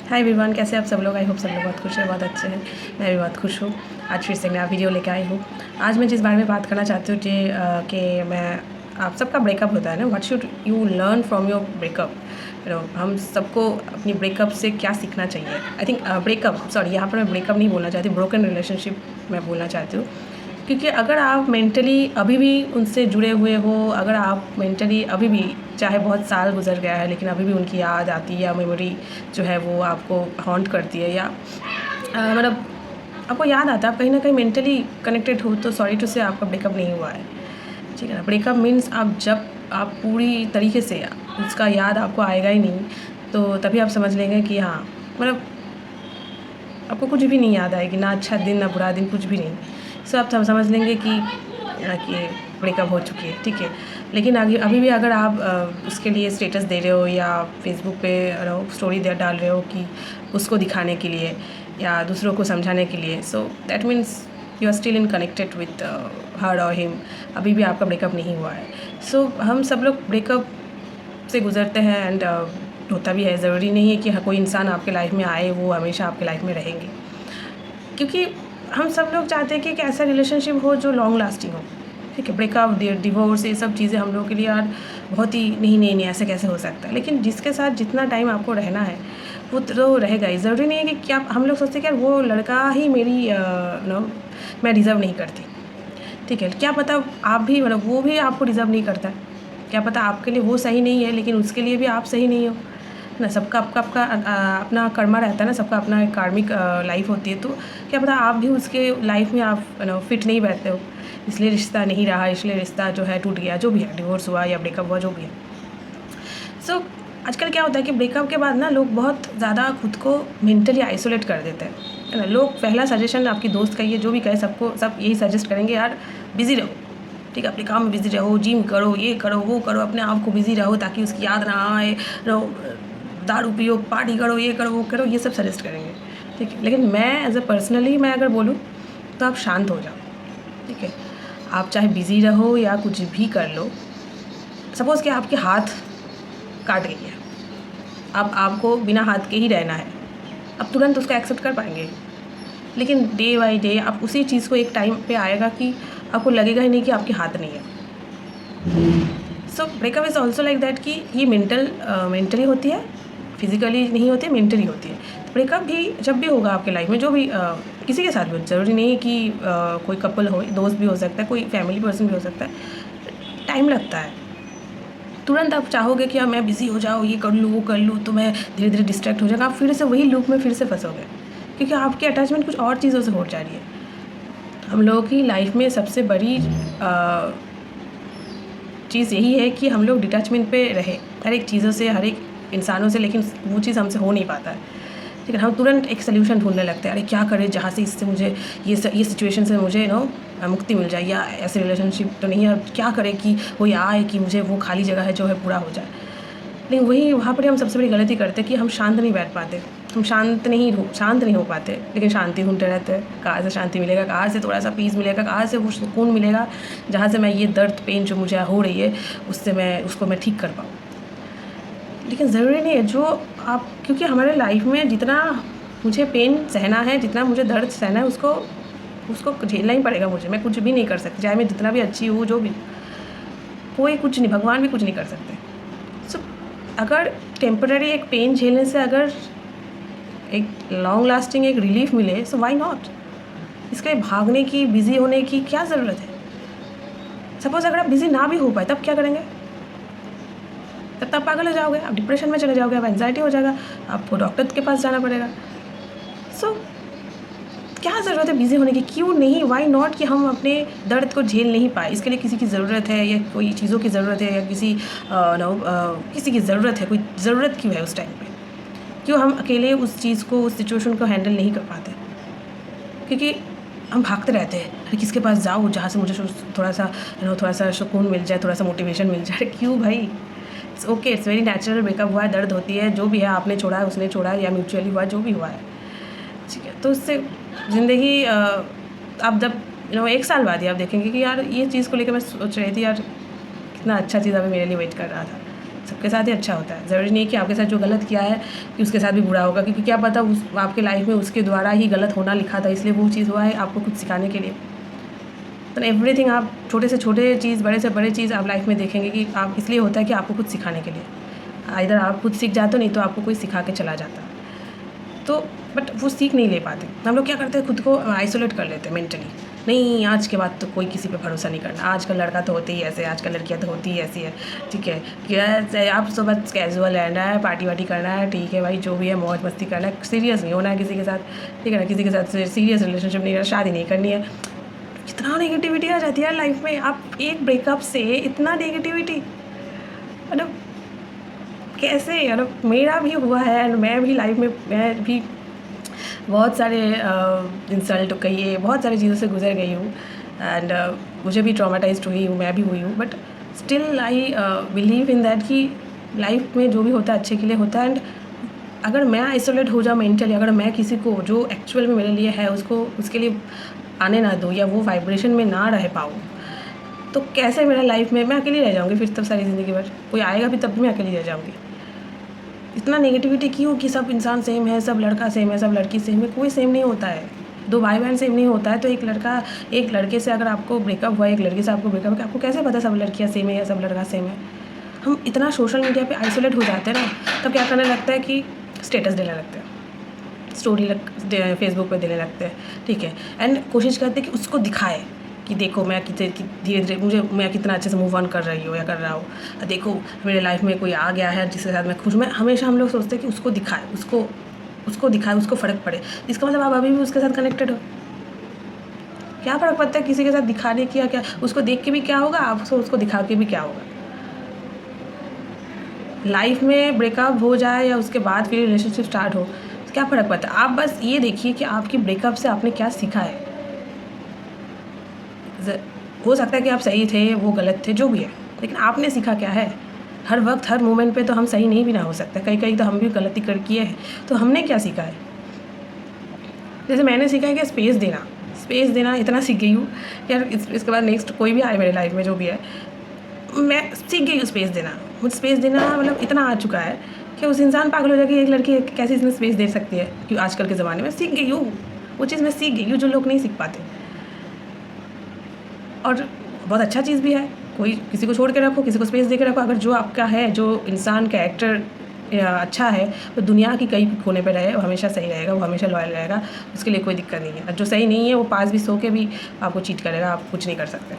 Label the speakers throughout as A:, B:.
A: Hi everyone, कैसे आप सब लोग। आई होप सब लोग बहुत खुश हैं, बहुत अच्छे हैं। मैं भी बहुत खुश हूँ। आज फिर से नया वीडियो लेके आई हूँ। आज मैं जिस बारे में बात करना चाहती हूँ कि मैं आप सबका ब्रेकअप होता है ना, what should you learn from your breakup. हम सबको अपनी ब्रेकअप से क्या सीखना चाहिए। आई थिंक ब्रेकअप, सॉरी यहाँ पर मैं ब्रेकअप नहीं बोलना चाहती, ब्रोकन रिलेशनशिप मैं बोलना चाहती हूँ। क्योंकि अगर आप मेंटली अभी भी उनसे जुड़े हुए हो, अगर आप मेंटली अभी भी, चाहे बहुत साल गुजर गया है लेकिन अभी भी उनकी याद आती है या मेमोरी जो है वो आपको हॉन्ट करती है, या मतलब आपको याद आता है, आप कहीं ना कहीं मेंटली कनेक्टेड हो, तो सॉरी टू से आपका ब्रेकअप नहीं हुआ है। ठीक है ना। ब्रेकअप मीन्स आप पूरी तरीके से, उसका याद आपको आएगा ही नहीं, तो तभी आप समझ लेंगे कि हाँ, मतलब आपको कुछ भी नहीं याद आएगी, ना अच्छा दिन ना बुरा दिन, कुछ भी नहीं। सो आप समझ लेंगे कि ब्रेकअप हो चुकी है। ठीक है। लेकिन आगे अभी भी अगर आप उसके लिए स्टेटस दे रहे हो या फेसबुक पे स्टोरी डाल रहे हो कि उसको दिखाने के लिए या दूसरों को समझाने के लिए, so that means you are still in connected with her और हिम। अभी भी आपका ब्रेकअप नहीं हुआ है। सो हम सब लोग ब्रेकअप से गुजरते हैं एंड होता भी है। ज़रूरी नहीं है कि कोई इंसान आपके लाइफ में आए वो हमेशा आपके लाइफ में रहेंगे, क्योंकि हम सब लोग चाहते हैं कि एक ऐसा रिलेशनशिप हो जो लॉन्ग लास्टिंग हो। ठीक है। ब्रेकअप, डिवोर्स, ये सब चीज़ें हम लोगों के लिए यार बहुत ही नहीं ऐसे कैसे हो सकता है। लेकिन जिसके साथ जितना टाइम आपको रहना है वो तो रहेगा ही। ज़रूरी नहीं है कि क्या हम लोग सोचते हैं कि यार वो लड़का ही मेरी मैं डिज़र्व नहीं करती। ठीक है। क्या पता आप भी, मतलब वो भी आपको डिज़र्व नहीं करता है। क्या पता आपके लिए वो सही नहीं है लेकिन उसके लिए भी आप सही नहीं हो ना। सबका आपका अपना कर्मा रहता है ना, सबका अपना एक कार्मिक लाइफ होती है। तो क्या पता आप भी उसके लाइफ में आप फिट नहीं बैठते हो, इसलिए रिश्ता नहीं रहा, इसलिए रिश्ता जो है टूट गया, जो भी है, डिवोर्स हुआ या ब्रेकअप हुआ, जो भी है। सो आजकल क्या होता है कि ब्रेकअप के बाद ना लोग बहुत ज़्यादा खुद को मेंटली आइसोलेट कर देते हैं, है ना। लोग, पहला सजेशन आपकी दोस्त का ये जो भी कहे, सबको सब यही सजेस्ट करेंगे, यार बिज़ी रहो। ठीक है। अपने काम में बिज़ी रहो, जिम करो, ये करो, वो करो, अपने आप को बिज़ी रहो ताकि उसकी याद ना आए। रहो, दारू पियो, पार्टी करो, ये करो, वो करो, ये सब सजेस्ट करेंगे। ठीक है। लेकिन मैं एज अ पर्सनली मैं अगर बोलूँ तो आप शांत हो जाओ। ठीक है। आप चाहे बिज़ी रहो या कुछ भी कर लो, सपोज़ कि आपके हाथ काट गई है, अब आपको बिना हाथ के ही रहना है, अब तुरंत उसको एक्सेप्ट कर पाएंगे। लेकिन डे बाई डे आप उसी चीज़ को, एक टाइम पे आएगा कि आपको लगेगा ही नहीं कि आपके हाथ नहीं है। So breakup is also like that, कि ये मेंटली होती है, फिजिकली नहीं होती है, मेंटली होती है। तो ब्रेकअप भी जब भी होगा आपके लाइफ में, जो भी किसी के साथ भी, ज़रूरी नहीं है कि कोई कपल हो, दोस्त भी हो सकता है, कोई फैमिली पर्सन भी हो सकता है, टाइम लगता है। तुरंत आप चाहोगे कि हाँ मैं बिज़ी हो जाऊँ, ये कर लूँ, वो कर लूँ, तो मैं धीरे धीरे डिस्ट्रैक्ट हो जाएगा, आप फिर से वही लूप में फिर से फंसोगे, क्योंकि आपकी अटैचमेंट कुछ और चीज़ों से हो जा रही है। हम लोगों की लाइफ में सबसे बड़ी चीज़ यही है कि हम लोग डिटैचमेंट पे रहे हर एक चीज़ों से, हर एक इंसानों से, लेकिन वो चीज़ हमसे हो नहीं पाता है। लेकिन हम तुरंत एक सोल्यूशन ढूंढने लगते हैं, अरे क्या करें जहाँ से इससे मुझे ये सिचुएशन से मुझे मुक्ति मिल जाए, या ऐसे रिलेशनशिप तो नहीं है, अब क्या करें कि वो आए कि मुझे वो खाली जगह है जो है पूरा हो जाए। लेकिन वही वहाँ पर हम सबसे बड़ी गलती करते हैं कि हम शांत नहीं बैठ पाते, हम शांत नहीं हो पाते, लेकिन शांति ढूंढते रहते हैं। कहाँ से शांति मिलेगा, कहाँ से थोड़ा सा पीस मिलेगा, कहाँ से वो सुकून मिलेगा जहाँ से मैं ये दर्द पेन जो मुझे हो रही है उससे मैं ठीक कर पाऊँ। लेकिन ज़रूरी नहीं है जो आप, क्योंकि हमारे लाइफ में जितना मुझे पेन सहना है, जितना मुझे दर्द सहना है, उसको झेलना ही पड़ेगा मुझे। मैं कुछ भी नहीं कर सकती, चाहे मैं जितना भी अच्छी हूँ, जो भी, कोई कुछ नहीं, भगवान भी कुछ नहीं कर सकते। सो अगर टेम्पररी एक पेन झेलने से अगर एक लॉन्ग लास्टिंग एक रिलीफ मिले, सो व्हाई नॉट। इसके लिए भागने की, बिज़ी होने की क्या ज़रूरत है। सपोज़ अगर आप बिज़ी ना भी हो पाए तब क्या करेंगे, तब पागल हो जाओगे, आप डिप्रेशन में चले जाओगे, आप एंजाइटी हो जाएगा, आपको डॉक्टर के पास जाना पड़ेगा। सो क्या ज़रूरत है बिज़ी होने की, क्यों नहीं, व्हाई नॉट, कि हम अपने दर्द को झेल नहीं पाए, इसके लिए किसी की ज़रूरत है या कोई चीज़ों की ज़रूरत है या किसी की ज़रूरत है, कोई ज़रूरत क्यों है उस टाइम पे, क्यों हम अकेले उस चीज़ को, उस सिचुएशन को हैंडल नहीं कर पाते। क्योंकि हम भागते रहते हैं, अरे किसके पास जाऊँ जहाँ से मुझे थोड़ा सा सुकून मिल जाए, थोड़ा सा मोटिवेशन मिल जाए। क्यों भाई, it's okay, it's very natural. Breakup हुआ है, दर्द होती है, जो भी है, आपने छोड़ा है, उसने छोड़ा है, या म्यूचुअली हुआ, जो भी हुआ है। ठीक है। तो उससे ज़िंदगी, आप जब 1 साल बाद ही आप देखेंगे कि यार ये चीज़ को लेकर मैं सोच रही थी, यार कितना अच्छा चीज़ अभी मेरे लिए वेट कर रहा था। सबके साथ ही अच्छा होता है। ज़रूरी नहीं है कि आपके साथ जो गलत किया है कि उसके साथ भी बुरा होगा, क्योंकि क्या पता उस आपके लाइफ में उसके द्वारा ही गलत होना लिखा था, इसलिए वो चीज़ हुआ है आपको कुछ सिखाने के लिए। तो एवरीथिंग आप छोटे से छोटे चीज़, बड़े से बड़े चीज़ आप लाइफ में देखेंगे कि आप इसलिए होता है कि आपको कुछ सिखाने के लिए। इधर आप खुद सीख जाते हो, नहीं तो आपको कोई सिखा के चला जाता। तो बट वो सीख नहीं ले पाते। हम लोग क्या करते हैं, खुद को आइसोलेट कर लेते हैं मेंटली। नहीं, आज के बाद तो कोई किसी पे भरोसा नहीं करना, आज का लड़का तो होते ही ऐसे, आज का लड़कियाँ तो होती ही ऐसी है, ठीक है। क्या आप तो बस कैजुअल रहना है, पार्टी वार्टी करना है, ठीक है भाई, जो भी है मौज मस्ती करना है, सीरियस नहीं होना है किसी के साथ, ठीक है ना। किसी के साथ सीरियस रिलेशनशिप नहीं करना, शादी नहीं करनी है। इतना नेगेटिविटी आ जाती है लाइफ में। आप एक ब्रेकअप से इतना नेगेटिविटी, मतलब कैसे, मतलब मेरा भी हुआ है एंड मैं भी लाइफ में, मैं भी बहुत सारे इंसल्ट कहिए, बहुत सारी चीज़ों से गुजर गई हूँ एंड मुझे भी ट्रॉमेटाइज्ड हुई हूँ, मैं भी हुई हूँ। But still I believe in that कि लाइफ में जो भी होता है अच्छे के लिए होता है। एंड अगर मैं आइसोलेट हो जाऊँ मेंटली, अगर मैं किसी को जो एक्चुअल में मेरे लिए है उसको उसके लिए आने ना दूँ या वो वाइब्रेशन में ना रह पाऊँ, तो कैसे मेरा लाइफ में मैं अकेली रह जाऊँगी फिर तब सारी ज़िंदगी भर। कोई आएगा भी तब भी मैं अकेली रह जाऊँगी। इतना नेगेटिविटी क्यों कि सब इंसान सेम है, सब लड़का सेम है, सब लड़की सेम है। कोई सेम नहीं होता है। दो भाई बहन सेम नहीं होता है। तो एक लड़के से अगर आपको ब्रेकअप हुआ, एक लड़की से आपको ब्रेकअप हुआ, आपको कैसे पता सब लड़कियाँ सेम है या सब लड़का सेम है। हम इतना सोशल मीडिया पे आइसोलेट हो जाते हैं ना, तब क्या करने लगता है कि स्टेटस देने लगते हैं, स्टोरी फेसबुक पे देने लगते हैं, ठीक है। एंड कोशिश करते हैं कि उसको दिखाए कि देखो मैं धीरे धीरे मैं कितना अच्छे से मूव ऑन कर रही हूँ या कर रहा हूँ, देखो मेरे लाइफ में कोई आ गया है जिसके साथ मैं खुश। मैं हमेशा, हम लोग सोचते हैं कि उसको दिखाए, उसको दिखाए, उसको फ़र्क पड़े। इसका मतलब आप अभी भी उसके साथ कनेक्टेड हो। क्या फ़र्क पड़ता है किसी के साथ दिखाने की, या क्या उसको देख के भी क्या होगा, आपको उसको दिखा के भी क्या होगा। लाइफ में ब्रेकअप हो जाए या उसके बाद फिर रिलेशनशिप स्टार्ट हो, तो क्या फ़र्क पड़ता है। आप बस ये देखिए कि आपकी ब्रेकअप से आपने क्या सीखा है। हो सकता है कि आप सही थे, वो गलत थे, जो भी है, लेकिन आपने सीखा क्या है। हर वक्त हर मोमेंट पे तो हम सही नहीं भी ना हो सकते, कहीं तो हम भी गलती कर किए हैं। तो हमने क्या सीखा है। जैसे मैंने सीखा है कि स्पेस देना इतना सीख गई हूँ यार। इसके बाद नेक्स्ट कोई भी आए मेरे लाइफ में, जो भी है, मैं सीख गई हूँ स्पेस देना। मुझे स्पेस देना मतलब इतना आ चुका है कि उस इंसान पागल हो जाएगी, एक लड़की कैसे इसमें स्पेस दे सकती है। क्योंकि आजकल के ज़माने में सीख गई हूँ, वो चीज़ मैं सीख गई हूँ जो लोग नहीं सीख पाते। और बहुत अच्छा चीज़ भी है। कोई किसी को छोड़ के रखो, किसी को स्पेस दे के रखो। अगर जो आपका है, जो इंसान कैरेक्टर अच्छा है, वो दुनिया की कई कोने पे रहे, वो हमेशा सही रहेगा, वो हमेशा लॉयल रहेगा, उसके लिए कोई दिक्कत नहीं है। और जो सही नहीं है वो पास भी सो के भी आपको चीट करेगा, आप कुछ नहीं कर सकते।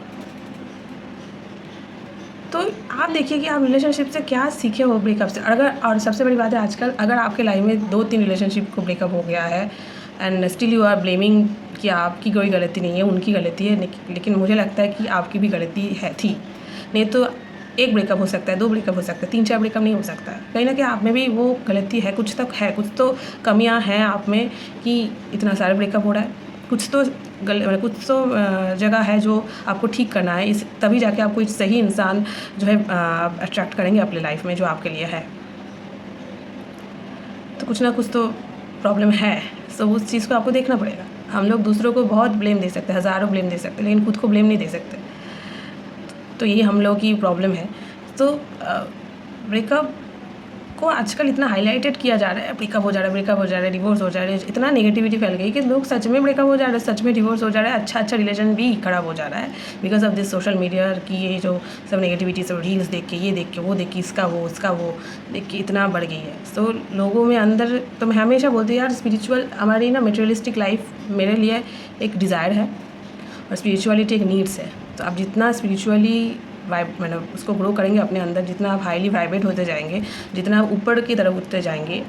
A: तो आप देखिए कि आप रिलेशनशिप से क्या सीखे हो ब्रेकअप से। और सबसे बड़ी बात है आजकल, अगर आपके लाइफ में 2-3 रिलेशनशिप को ब्रेकअप हो गया है and still you are blaming कि आपकी कोई गलती नहीं है, उनकी गलती है, लेकिन मुझे लगता है कि आपकी भी गलती है थी। नहीं तो 1 ब्रेकअप हो सकता है, 2 ब्रेकअप हो सकता है, 3-4 ब्रेकअप नहीं हो सकता है। कहीं ना कहीं आप में भी वो गलती है, कुछ तक है, कुछ तो कमियां हैं आप में कि इतना सारा ब्रेकअप हो रहा है। कुछ तो जगह है जो आपको ठीक करना है, इस तभी जाके आप कोई सही इंसान जो है अट्रैक्ट करेंगे अपने लाइफ में, जो आपके लिए है। तो कुछ ना कुछ तो प्रॉब्लम है, तो उस चीज़ को आपको देखना पड़ेगा। हम लोग दूसरों को बहुत ब्लेम दे सकते हैं, हज़ारों ब्लेम दे सकते हैं, लेकिन खुद को ब्लेम नहीं दे सकते। तो यही हम लोग की प्रॉब्लम है। तो ब्रेकअप को आजकल इतना हाईलाइटेड किया जा रहा है, ब्रेकअप हो जा रहा है, डिवोर्स हो जा रहा है। इतना नेगेटिविटी फैल गई कि लोग सच में ब्रेकअप हो जा रहा है, सच में डिवोर्स हो जा रहा है, अच्छा रिलेशन भी खराब हो जा रहा है because of this social media की ये जो सब नेगेटिविटी, सब रील्स देख के, ये देख के, वो देख के, इसका वो देख के इतना बढ़ गई है। तो लोगों में अंदर, तो मैं हमेशा बोलती हूँ यार, स्पिरिचुअल हमारी ना मटेरियलिस्टिक लाइफ मेरे लिए एक डिज़ायर है और स्पिरिचुअलिटी एक नीड्स है। तो आप जितना स्पिरिचुअली मतलब उसको ग्रो करेंगे अपने अंदर, जितना आप हाईली वाइब्रेट होते जाएंगे, जितना आप ऊपर की तरफ उठते जाएंगे,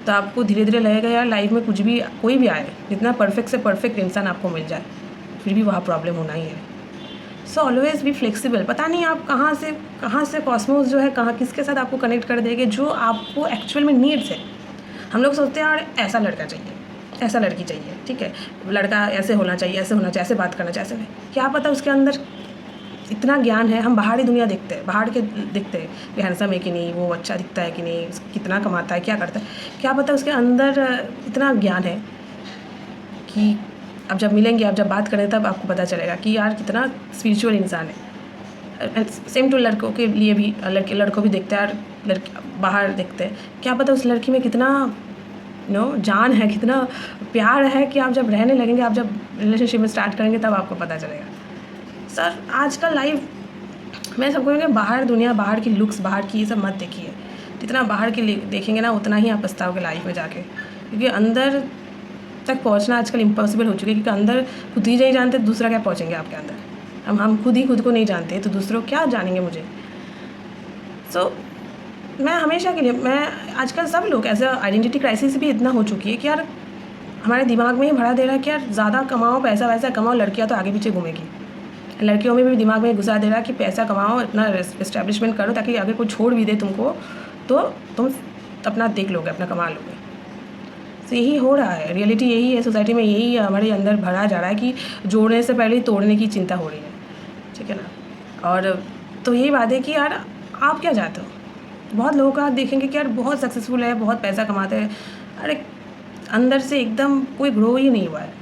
A: तो आपको धीरे धीरे लगेगा यार लाइफ में कुछ भी, कोई भी आए, जितना परफेक्ट से परफेक्ट इंसान आपको मिल जाए, फिर भी वहाँ प्रॉब्लम होना ही है। So always be flexible. पता नहीं आप कहाँ से कॉस्मोस जो है, कहाँ किसके साथ आपको कनेक्ट कर देंगे जो आपको एक्चुअल में नीड्स है। हम लोग सोचते हैं यार ऐसा लड़का चाहिए, ऐसा लड़की चाहिए, ठीक है, लड़का ऐसे होना चाहिए, ऐसे बात करना चाहिए, ऐसे नहीं। क्या पता उसके अंदर इतना ज्ञान है। हम बाहरी दुनिया देखते हैं, देखते हैं कि हैंडसम है कि नहीं, वो अच्छा दिखता है कि नहीं, कितना कमाता है, क्या करता है। क्या पता उसके अंदर इतना ज्ञान है कि अब जब मिलेंगे, अब जब बात करें, तब आपको पता चलेगा कि यार कितना स्पिरिचुअल इंसान है। सेम टू लड़कों के लिए भी, लड़कों भी देखते हैं और लड़के बाहर देखते हैं, क्या पता उस लड़की में कितना जान है, कितना प्यार है, कि आप जब रहने लगेंगे, आप जब रिलेशनशिप में स्टार्ट करेंगे तब आपको पता चलेगा। सर आजकल लाइफ मैं सबको कहूँगी, बाहर दुनिया, बाहर की लुक्स, बाहर की ये सब मत देखिए। जितना बाहर की देखेंगे ना उतना ही आप पछताओगे लाइफ में जाके, क्योंकि अंदर तक पहुंचना आजकल इम्पॉसिबल हो चुका है, क्योंकि अंदर खुद ही नहीं जानते दूसरा क्या पहुंचेंगे आपके अंदर। हम खुद ही खुद को नहीं जानते तो दूसरों क्या जानेंगे मुझे। सो मैं हमेशा के लिए, मैं आजकल सब लोग ऐसा आइडेंटिटी क्राइसिस भी इतना हो चुकी है कि यार हमारे दिमाग में ही भरा दे रहा है कि यार ज़्यादा कमाओ, पैसा वैसा कमाओ, लड़कियाँ तो आगे पीछे घूमेगी। लड़कियों में भी दिमाग में घुसा दे रहा है कि पैसा कमाओ, इतना इस्टेब्लिशमेंट करो, ताकि अगर कोई छोड़ भी दे तुमको तो तुम अपना देख लोगे, अपना कमा लोगे। तो यही हो रहा है, रियलिटी यही है, सोसाइटी में यही हमारे अंदर भरा जा रहा है कि जोड़ने से पहले ही तोड़ने की चिंता हो रही है, ठीक है ना। और तो यही बात है कि यार आप क्या चाहते हो। बहुत लोगों का आप देखेंगे कि यार बहुत सक्सेसफुल है, बहुत पैसा कमाते हैं, अरे अंदर से एकदम कोई ग्रो ही नहीं हुआ है,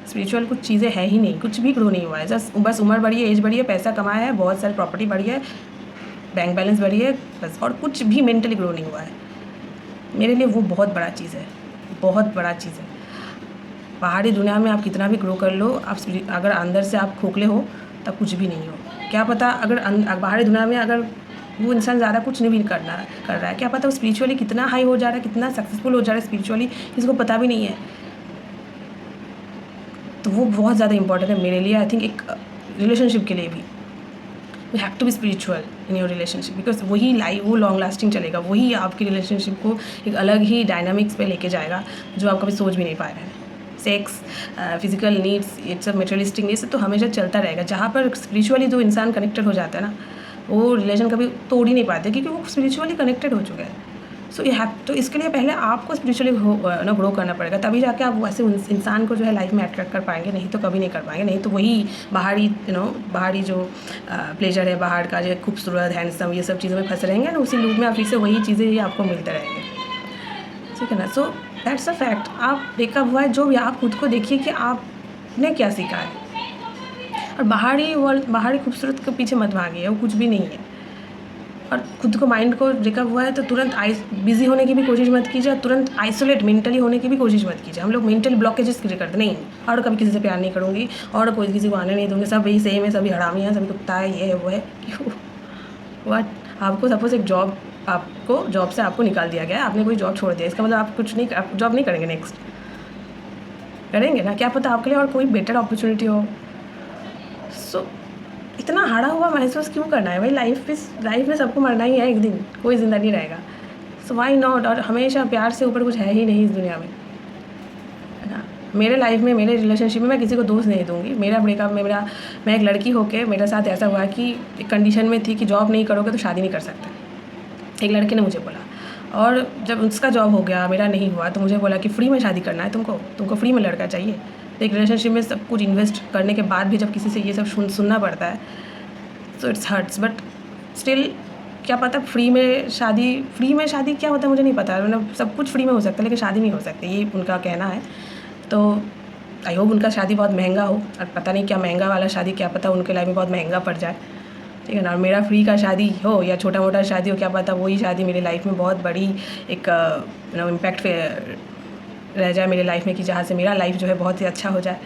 A: स्पिरिचुअल कुछ चीज़ें है ही नहीं, कुछ भी ग्रो नहीं हुआ है। जस्ट बस उम्र बढ़ी है, एज बढ़ी है, पैसा कमाया है, बहुत सारी प्रॉपर्टी बढ़ी है, बैंक बैलेंस बढ़ी है बस, और कुछ भी मेंटली ग्रो नहीं हुआ है। मेरे लिए वो बहुत बड़ा चीज़ है, बहुत बड़ा चीज़ है। बाहरी दुनिया में आप कितना भी ग्रो कर लो, आप अगर अंदर से आप खोखले हो तब कुछ भी नहीं हो। क्या पता अगर बाहरी दुनिया में अगर वो इंसान ज़्यादा कुछ नहीं भी कर रहा है, क्या पता वो स्पिरिचुअली कितना हाई हो जा रहा है, कितना सक्सेसफुल हो जा रहा है स्पिरिचुअली, किसी को पता भी नहीं है। तो वो बहुत ज़्यादा इंपॉर्टेंट है मेरे लिए। आई थिंक एक रिलेशनशिप के लिए भी you have to be spiritual in your relationship, because वही वो लॉन्ग लास्टिंग चलेगा, वही आपकी रिलेशनशिप को एक अलग ही डायनामिक्स पे लेके जाएगा जो आप कभी सोच भी नहीं पा रहे हैं। सेक्स, फिजिकल नीड्स, ये सब मटेरियलिस्टिक नीड्स तो हमेशा चलता रहेगा। जहाँ पर स्पिरिचुअली जो इंसान कनेक्टेड हो जाता है ना, वो रिलेशन कभी तोड़ ही नहीं पाते, क्योंकि वो स्पिरिचुअली कनेक्टेड हो चुका है। सो यू हैव तो इसके लिए पहले आपको स्पिरिचुअली ग्रो करना पड़ेगा, तभी जाके आप वैसे इंसान को जो है लाइफ में अट्रैक्ट कर पाएंगे, नहीं तो कभी नहीं कर पाएंगे। नहीं तो वही बाहरी बाहरी जो प्लेजर है, बाहर का जो खूबसूरत हैंडसम, ये सब चीज़ों में फंस रहेंगे ना, उसी लूप में आप फिर से वही चीज़ें ही आपको मिलते रहेंगे, ठीक है ना। So that's a fact. आप ब्रेकअप हुआ है जो भी, आप खुद को देखिए कि आपने क्या सीखा है, और बाहरी वर्ल्ड, बाहरी खूबसूरत के पीछे मत भागिए, वो कुछ भी नहीं है। और खुद को, माइंड को ब्रेकअप हुआ है तो तुरंत बिजी होने की भी कोशिश मत कीजिए, तुरंत आइसोलेट मेंटली होने की भी कोशिश मत कीजिए। हम लोग मेंटल ब्लॉकेजेस क्रिएट करते नहीं, और कभी किसी से प्यार नहीं करूँगी, और कोई किसी को आने नहीं दूँगी, सब यही सेम है, सभी हरामी हैं, सभी कुत्ता है, ये है वो है। क्यों? व्हाट? आपको सपोज एक जॉब से आपको निकाल दिया गया है, आपने कोई जॉब छोड़ दिया, इसका मतलब आप कुछ नहीं, आप जॉब नहीं करेंगे, नेक्स्ट करेंगे ना, क्या पता आपके लिए और कोई बेटर अपॉर्चुनिटी हो। सो इतना हारा हुआ महसूस क्यों करना है भाई। लाइफ में सबको मरना ही है एक दिन, कोई ज़िंदा नहीं रहेगा। So why not. और हमेशा प्यार से ऊपर कुछ है ही नहीं इस दुनिया में, है ना। मेरे लाइफ में, मेरे रिलेशनशिप में मैं किसी को दोष नहीं दूंगी। मेरा ब्रेकअप में मैं एक लड़की होके मेरे साथ ऐसा हुआ कि एक कंडीशन में थी कि जॉब नहीं करोगे तो शादी नहीं कर सकते, एक लड़के ने मुझे बोला। और जब उसका जॉब हो गया, मेरा नहीं हुआ, तो मुझे बोला कि फ्री में शादी करना है तुमको फ्री में लड़का चाहिए। तो एक रिलेशनशिप में सब कुछ इन्वेस्ट करने के बाद भी जब किसी से ये सब सुनना पड़ता है तो इट्स हर्ट्स। बट स्टिल क्या पता फ्री में शादी क्या होता है मुझे नहीं पता, मतलब सब कुछ फ्री में हो सकता है लेकिन शादी नहीं हो सकती, ये उनका कहना है। तो आई होप उनका शादी बहुत महंगा हो, और पता नहीं क्या महंगा वाला शादी, क्या पता उनके लाइफ में बहुत महंगा पड़ जाए, ठीक है ना। और मेरा फ्री का शादी हो या छोटा मोटा शादी हो, क्या पता वही शादी मेरी लाइफ में बहुत बड़ी एक इम्पैक्ट रह जाए मेरी लाइफ में, कि जहाँ से मेरा लाइफ जो है बहुत ही अच्छा हो जाए।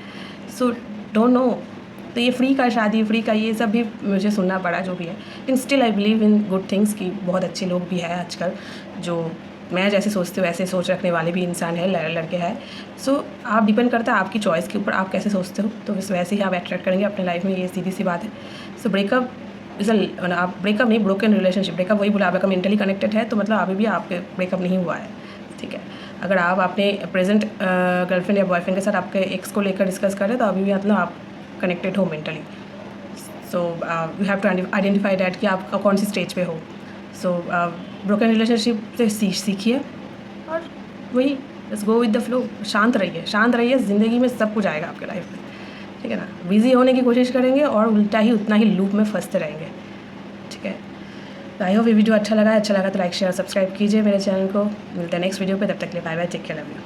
A: So don't know. तो ये फ्री का शादी, फ्री का ये सब भी मुझे सुनना पड़ा, जो भी है। लेकिन still I believe in good things, कि बहुत अच्छे लोग भी हैं आजकल, जो मैं जैसे सोचती हूँ वैसे सोच रखने वाले भी इंसान है, लड़के हैं। सो आप डिपेंड करता है आपकी चॉइस के ऊपर, आप कैसे सोचते हो, तो वैसे ही आप अट्रैक्ट करेंगे अपने लाइफ में, ये सीधी सी बात है। सो ब्रेकअप आप ब्रेकअप नहीं, ब्रोकन रिलेशनशिप। ब्रेकअप वही बोला, आपका मेंटली कनेक्टेड है तो मतलब अभी भी आपके ब्रेकअप नहीं हुआ है, ठीक है। अगर आप अपने प्रेजेंट गर्लफ्रेंड या बॉयफ्रेंड के साथ आपके एक्स को लेकर डिस्कस करें तो अभी भी मतलब आप कनेक्टेड हो mentally. So you have to identify that कि आप कौन सी स्टेज पे हो। सो ब्रोकन रिलेशनशिप से सीखिए, और वही बस गो विद द फ्लो। शांत रहिए, ज़िंदगी में सब कुछ आएगा आपके लाइफ में, ठीक है ना। बिजी होने की कोशिश करेंगे और उल्टा ही उतना ही लूप में फंसते रहेंगे, ठीक है। तो आई होप ये वीडियो अच्छा लगा तो लाइक शेयर सब्सक्राइब कीजिए मेरे चैनल को। मिलते हैं नेक्स्ट वीडियो पे, तब तक के लिए bye bye, take care, love you.